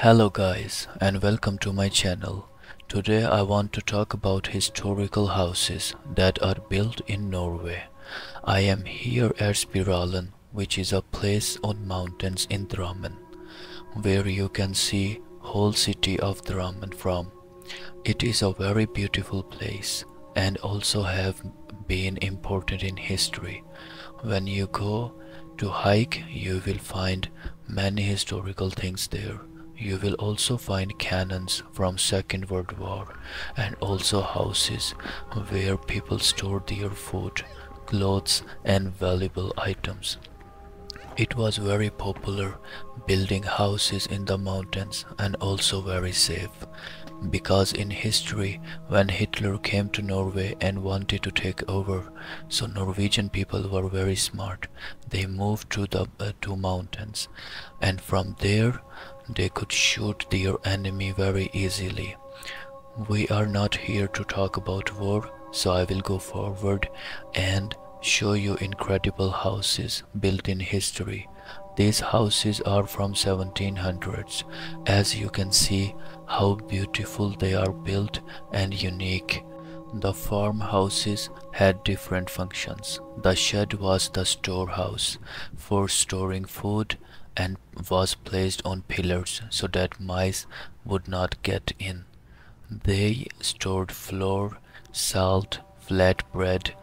Hello guys and welcome to my channel. Today I want to talk about historical houses that are built in Norway. I am here at Spiralen, which is a place on mountains in Drammen, where you can see whole city of Drammen from. It is a very beautiful place and also have been important in history. When you go to hike, you will find many historical things there. You will also find cannons from Second World War and also houses where people store their food, clothes and valuable items. It was very popular building houses in the mountains and also very safe, because in history when Hitler came to Norway and wanted to take over, so Norwegian people were very smart. They moved to the two mountains, and from there they could shoot their enemy very easily. We are not here to talk about war, so I will go forward and show you incredible houses built in history. These houses are from 1700s. As you can see how beautiful they are built and unique. The farmhouses had different functions. The shed was the storehouse for storing food and was placed on pillars so that mice would not get in. They stored flour, salt, flat bread,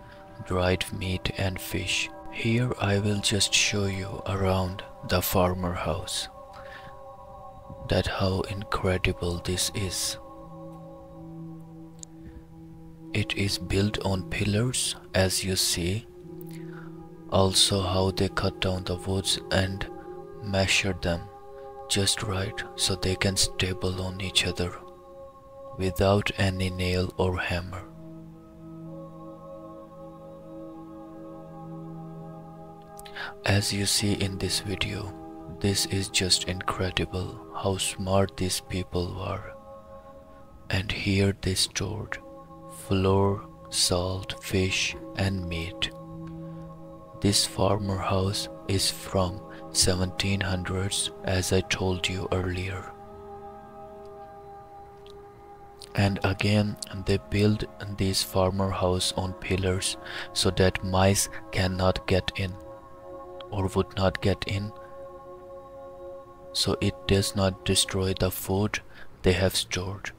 dried meat and fish. Here I will just show you around the farmer house, that how incredible this is. It is built on pillars, as you see. Also how they cut down the woods and measure them just right so they can stable on each other without any nail or hammer. As you see in this video, this is just incredible how smart these people were. And here they stored flour, salt, fish and meat. This farmer house is from 1700s, as I told you earlier. And again they build this farmer house on pillars so that mice cannot get in or would not get in, so it does not destroy the food they have stored.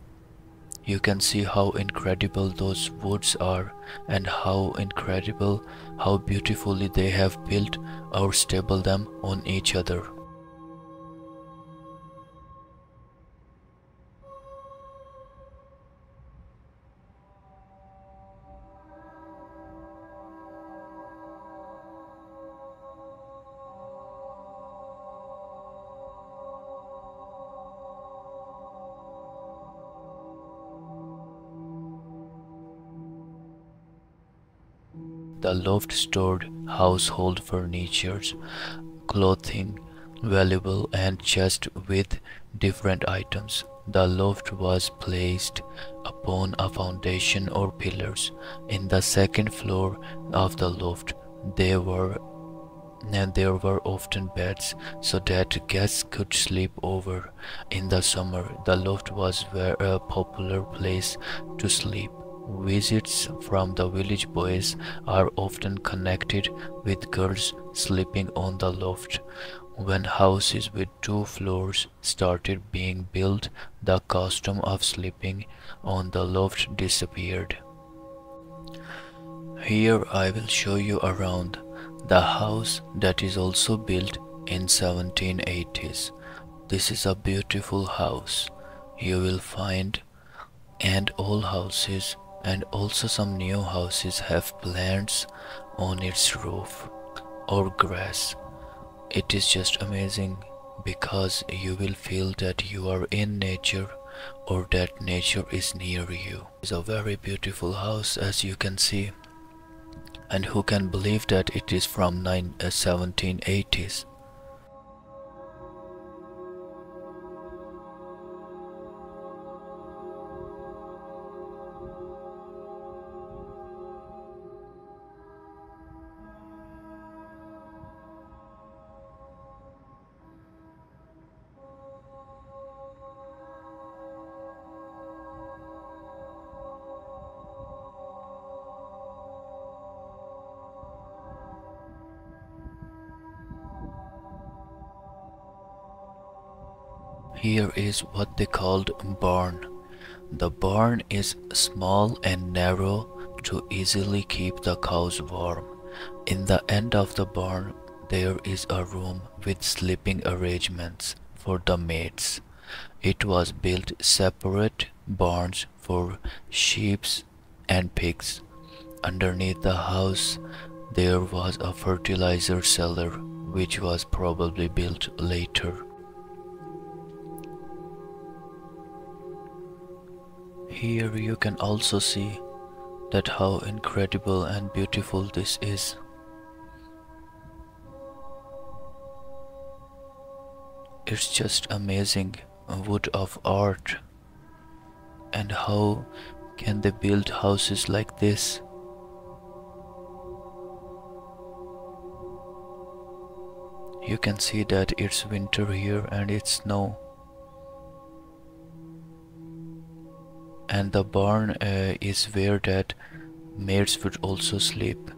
You can see how incredible those woods are and how incredible, how beautifully they have built or stable them on each other. The loft stored household furniture, clothing, valuable and chest with different items. The loft was placed upon a foundation or pillars. In the second floor of the loft there were often beds so that guests could sleep over. In the summer, the loft was a popular place to sleep. Visits from the village boys are often connected with girls sleeping on the loft. When houses with two floors started being built, the custom of sleeping on the loft disappeared. Here I will show you around the house that is also built in 1780s. This is a beautiful house you will find, and all houses and also some new houses have plants on its roof or grass. It is just amazing because you will feel that you are in nature or that nature is near you. It's a very beautiful house, as you can see. And who can believe that it is from 1780s? Here is what they called barn. The barn is small and narrow to easily keep the cows warm. In the end of the barn there is a room with sleeping arrangements for the maids. It was built separate barns for sheep and pigs. Underneath the house there was a fertilizer cellar which was probably built later. Here you can also see that how incredible and beautiful this is. It's just amazing wood of art. And how can they build houses like this? You can see that it's winter here and it's snow. And the barn is where that maids would also sleep.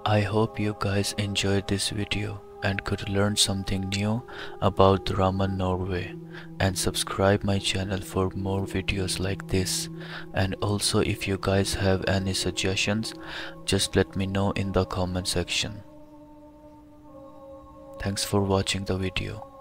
I hope you guys enjoyed this video and could learn something new about Drammen, Norway, and subscribe my channel for more videos like this. And also if you guys have any suggestions, just let me know in the comment section. Thanks for watching the video.